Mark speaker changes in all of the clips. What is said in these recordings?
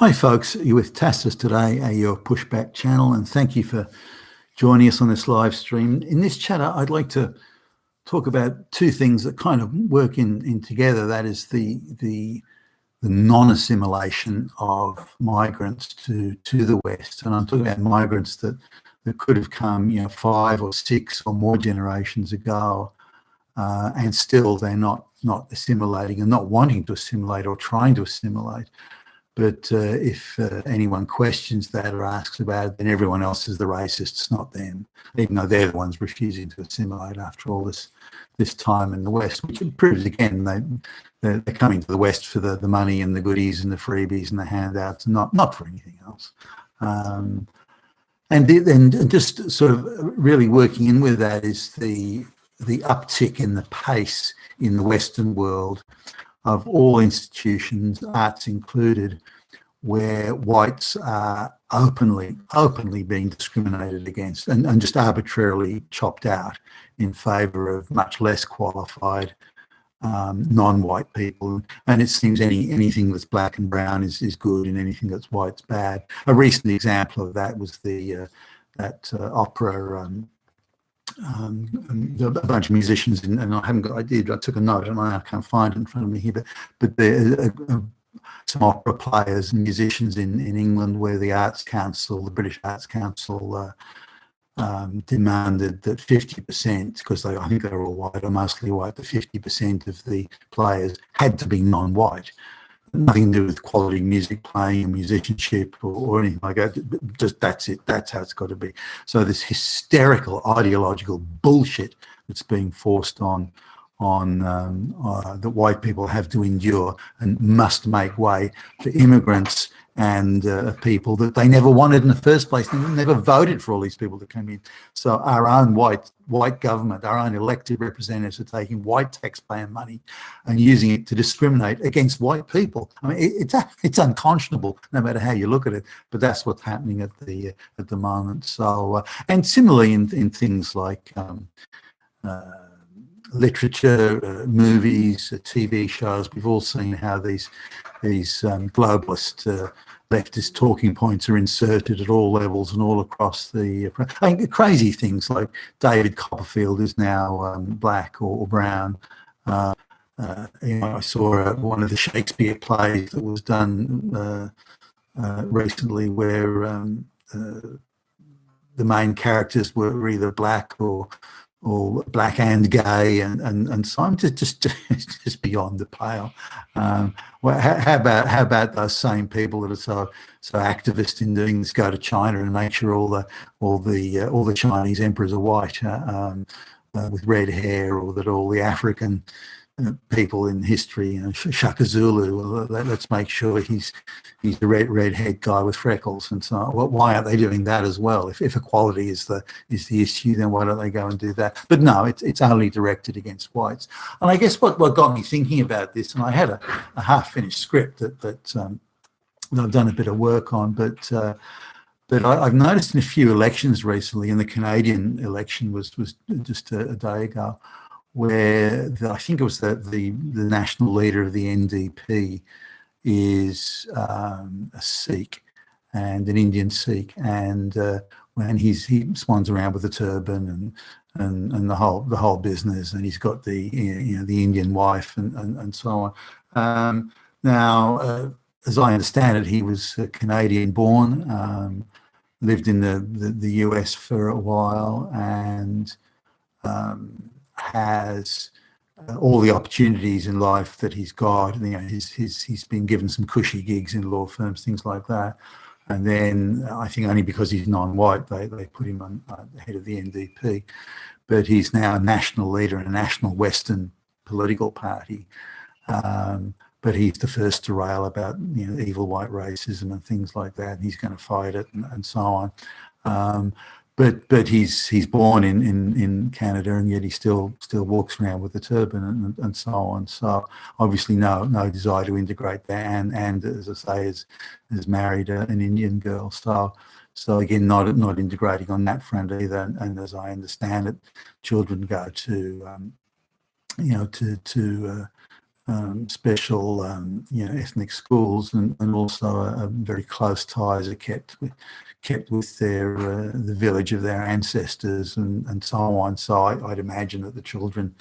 Speaker 1: Hi folks, you're with Tacitus today, your pushback channel, and thank you for joining us on this live stream. In this chat, I'd like to talk about two things that kind of work in together. That is the non-assimilation of migrants to the West, and I'm talking about migrants that could have come, 5 or 6 or more generations ago, and still they're not assimilating and not wanting to assimilate or trying to assimilate. But if anyone questions that or asks about it, then everyone else is the racists, not them, even though they're the ones refusing to assimilate after all this time in the West, which proves again they're coming to the West for the money and the goodies and the freebies and the handouts, not for anything else. And just sort of really working in with that is the uptick in the pace in the Western world of all institutions, arts included, where whites are openly being discriminated against and just arbitrarily chopped out in favour of much less qualified non-white people. And it seems anything that's black and brown is good, and anything that's white's bad. A recent example of that was that opera. A bunch of musicians, and I took a note, and I can't find it in front of me here, but there some opera players and musicians in England, where the Arts Council, the British Arts Council, demanded that 50%, because I think they were all white or mostly white, that 50% of the players had to be non-white. Nothing to do with quality music playing or musicianship or anything like that. Just that's it. That's how it's got to be. So this hysterical ideological bullshit that's being forced on that white people have to endure and must make way for immigrants and people that they never wanted in the first place. They never voted for all these people to come in. So our own white government, our own elected representatives are taking white taxpayer money and using it to discriminate against white people. I mean, it's unconscionable, no matter how you look at it. But that's what's happening at the moment. So and similarly in things like literature, movies, TV shows, we've all seen how these globalist leftist talking points are inserted at all levels and all across the crazy things like David Copperfield is now black or brown. I saw one of the Shakespeare plays that was done recently where the main characters were either black or black and gay, and so I'm just beyond the pale. Well, how about those same people that are so activist in doing this go to China and make sure all the Chinese emperors are white with red hair, or that all the African people in history, Shaka Zulu, well, let's make sure he's the red-haired guy with freckles and so on. Well, why aren't they doing that as well? If equality is the issue, then why don't they go and do that? But no, it's only directed against whites. And I guess what got me thinking about this, and I had a half-finished script that I've done a bit of work on, but I've noticed in a few elections recently, and the Canadian election was just a day ago, where I think it was the national leader of the NDP is a Sikh, and an Indian Sikh, and when he swans around with a turban and the whole business, and he's got the the Indian wife and so on. Now, as I understand it, he was Canadian born, lived in the US for a while, and has all the opportunities in life that he's got. He's been given some cushy gigs in law firms, things like that. And then I think only because he's non-white, they put him on head of the NDP. But he's now a national leader in a national Western political party. But he's the first to rail about evil white racism and things like that, and he's going to fight it and so on. But he's born in Canada, and yet he still walks around with a turban and so on. So obviously no desire to integrate that, and as I say, has married an Indian girl. So again, not integrating on that front either. And as I understand it, children go to special, ethnic schools, and also a very close ties are kept with their the village of their ancestors, and so on. So I'd imagine that the children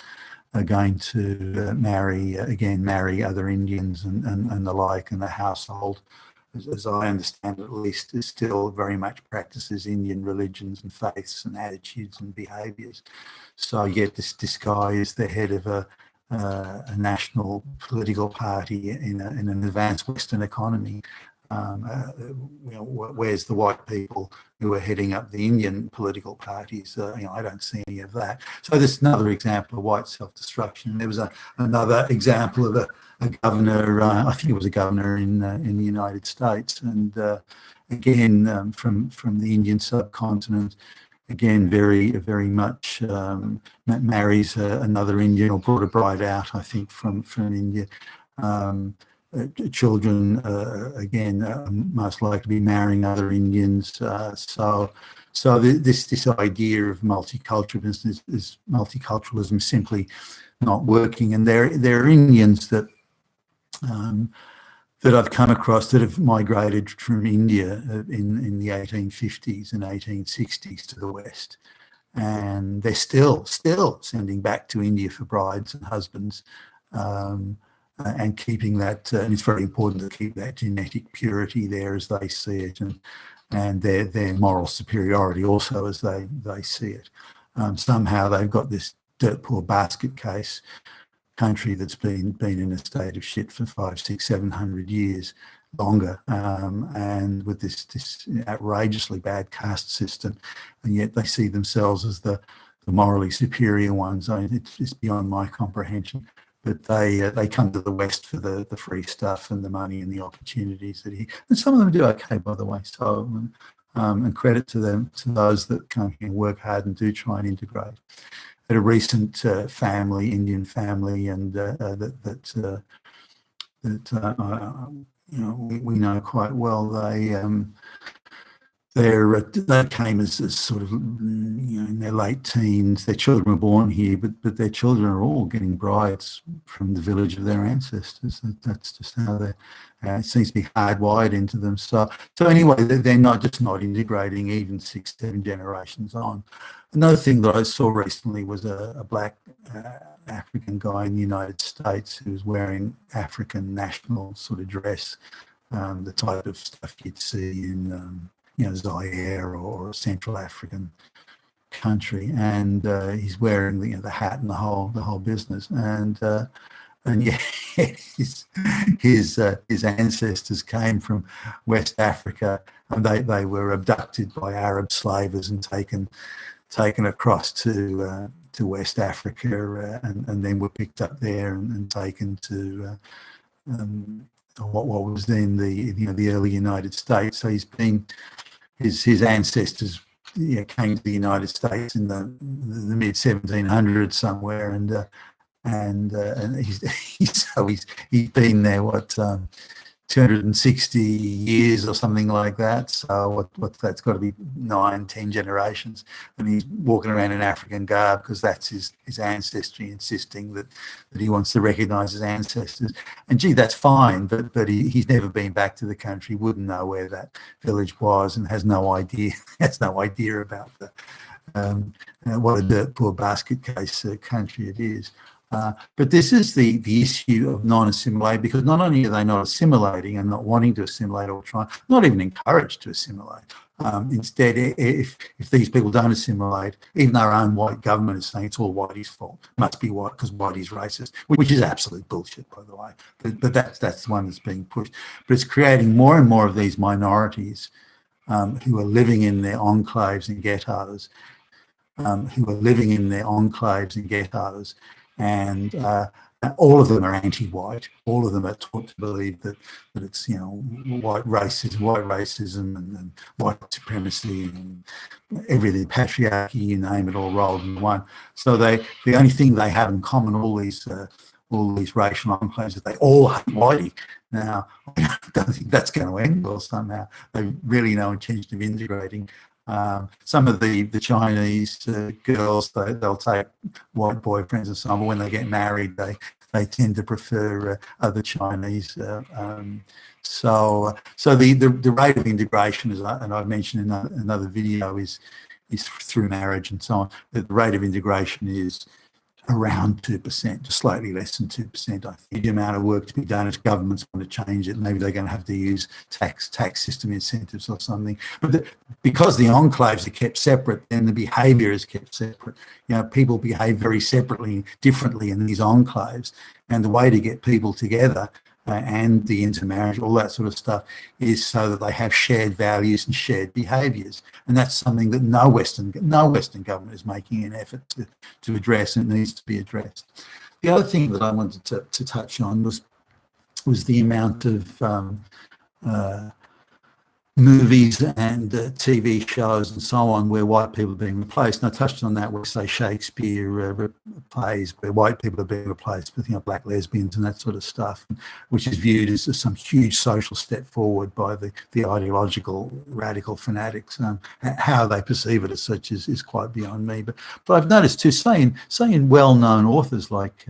Speaker 1: are going to marry other Indians and the like, and the household, as I understand it, at least, is still very much practices Indian religions and faiths and attitudes and behaviours. So yet this guy is the head of a national political party in an advanced Western economy. Where's the white people who are heading up the Indian political parties? I don't see any of that. So this is another example of white self-destruction. There was another example of a governor, I think it was a governor in the United States, and again from the Indian subcontinent. Again, very much marries another Indian, or brought a bride out, I think, from India. Children, again, most likely to be marrying other Indians. So this idea of multiculturalism simply not working. And there are Indians that I've come across that have migrated from India in the 1850s and 1860s to the West, and they're still sending back to India for brides and husbands, and keeping that. And it's very important to keep that genetic purity there as they see it, and their moral superiority also as they see it. Somehow they've got this dirt poor basket case country that's been in a state of shit for 500, 600, 700 years longer, and with this outrageously bad caste system, and yet they see themselves as the morally superior ones. It's beyond my comprehension. But they come to the West for the free stuff and the money and the opportunities and some of them do okay, by the way. So and credit to them, to those that come here and work hard and do try and integrate. At a recent Indian family, and we know quite well. They came as sort of in their late teens. Their children were born here, but their children are all getting brides from the village of their ancestors. That's just how it seems to be hardwired into them. So anyway, they're not integrating even 6, 7 generations on. Another thing that I saw recently was a black African guy in the United States who was wearing African national sort of dress, the type of stuff you'd see in Zaire or a Central African country, and he's wearing the hat and the whole business, and yeah, his ancestors came from West Africa, and they were abducted by Arab slavers and taken across to West Africa, and then were picked up there and taken to what was then the early United States. So his ancestors came to the United States in the mid 1700s somewhere, and he's been there 260 years or something like that. So what that's got to be 9, 10 generations, and he's walking around in African garb because that's his ancestry, insisting that he wants to recognise his ancestors. And gee, that's fine, but he's never been back to the country, wouldn't know where that village was, and has no idea about what a dirt poor basket case country it is. But this is the issue of non-assimilate, because not only are they not assimilating and not wanting to assimilate or not even encouraged to assimilate. Instead, if these people don't assimilate, even our own white government is saying it's all Whitey's fault. Must be white because Whitey's racist, which is absolute bullshit, by the way. But that's the one that's being pushed. But it's creating more and more of these minorities who are living in their enclaves and ghettos, and all of them are anti-white. All of them are taught to believe that it's white racism and white supremacy and everything, patriarchy, you name it, all rolled in one. So the only thing they have in common, all these racial enclaves, that they all hate Whitey. Now, I don't think that's going to end well somehow. They really no intention of integrating. Some of the Chinese girls, they'll take white boyfriends and so on, but when they get married, they they tend to prefer other Chinese. So the rate of integration, and I've mentioned in another video, is through marriage and so on. The rate of integration is around 2%, just slightly less than 2%. I think the amount of work to be done if governments want to change it. Maybe they're going to have to use tax system incentives or something. But because the enclaves are kept separate, then the behaviour is kept separate. You know, people behave very separately, differently in these enclaves, and the way to get people together and the intermarriage, all that sort of stuff, is so that they have shared values and shared behaviours, and that's something that no Western government is making an effort to address, and it needs to be addressed. The other thing that I wanted to touch on was the amount of movies and TV shows and so on where white people are being replaced. And I touched on that with, say, Shakespeare plays where white people are being replaced with, you know, black lesbians and that sort of stuff, which is viewed as some huge social step forward by the ideological radical fanatics. How they perceive it as such is quite beyond me. But I've noticed too, saying well-known authors like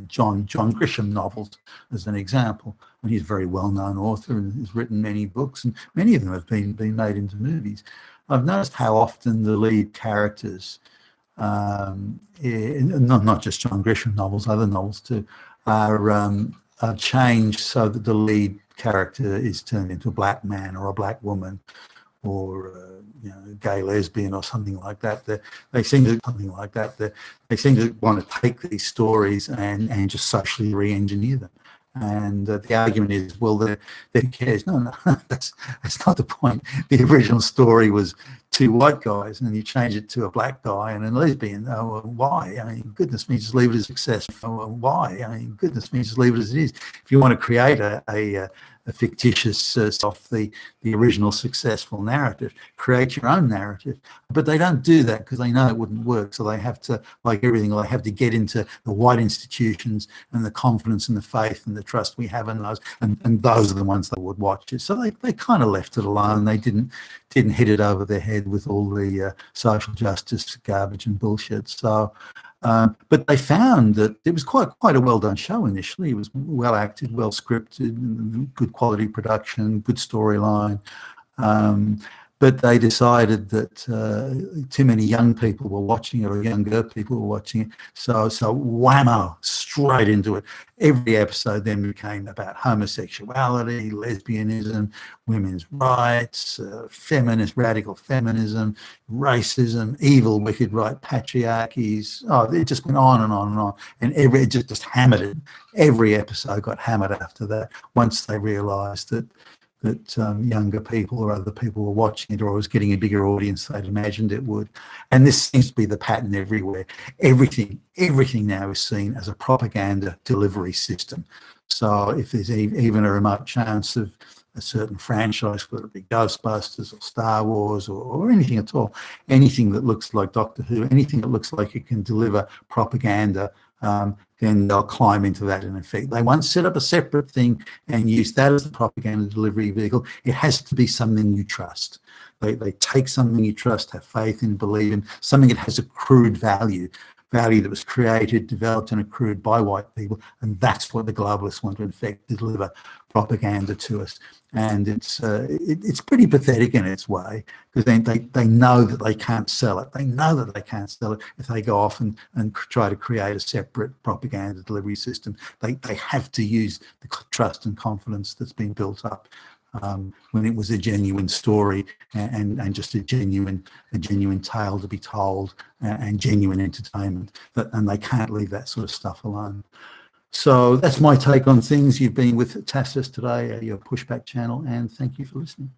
Speaker 1: John Grisham novels as an example. And he's a very well-known author and has written many books, and many of them have been made into movies. I've noticed how often the lead characters, not just John Grisham novels, other novels too, are changed so that the lead character is turned into a black man or a black woman, or gay lesbian or something like that. They seem to want to take these stories and just socially re-engineer them. And the argument is, well, who cares? No, that's not the point. The original story was two white guys, and you change it to a black guy and a lesbian. Oh, well, why? I mean, goodness me, just leave it as successful. Oh, well, why? I mean, goodness me, just leave it as it is. If you want to create a fictitious off the original successful narrative, create your own narrative. But they don't do that because they know it wouldn't work. So they have to, like everything, they have to get into the white institutions and the confidence and the faith and the trust we have in those, and those are the ones that would watch it. So they kind of left it alone. They didn't hit it over their head with all the social justice garbage and bullshit. So but they found that it was quite a well-done show initially. It was well acted, well scripted, good quality production, good storyline. But they decided that too many young people were watching it, or younger people were watching it. So whammo, straight into it. Every episode then became about homosexuality, lesbianism, women's rights, radical feminism, racism, evil, wicked right patriarchies. Oh, it just went on and on and on. And it just hammered it. Every episode got hammered after that, once they realised that younger people or other people were watching it, or it was getting a bigger audience than they'd imagined it would. And this seems to be the pattern everywhere. Everything now is seen as a propaganda delivery system. So if there's even a remote chance of a certain franchise, whether it be Ghostbusters or Star Wars or anything at all, anything that looks like Doctor Who, anything that looks like it can deliver propaganda, then they'll climb into that in effect. They won't set up a separate thing and use that as the propaganda delivery vehicle. It has to be something you trust. They take something you trust, have faith in, believe in, something that has accrued value that was created, developed and accrued by white people, and that's what the globalists want to in effect deliver propaganda to us. And it's pretty pathetic in its way, because they know that they can't sell it. They know that they can't sell it if they go off and try to create a separate propaganda delivery system. They have to use the trust and confidence that's been built up when it was a genuine story and just a genuine tale to be told and genuine entertainment. And they can't leave that sort of stuff alone. So that's my take on things. You've been with Tassus today, your Pushback channel, and thank you for listening.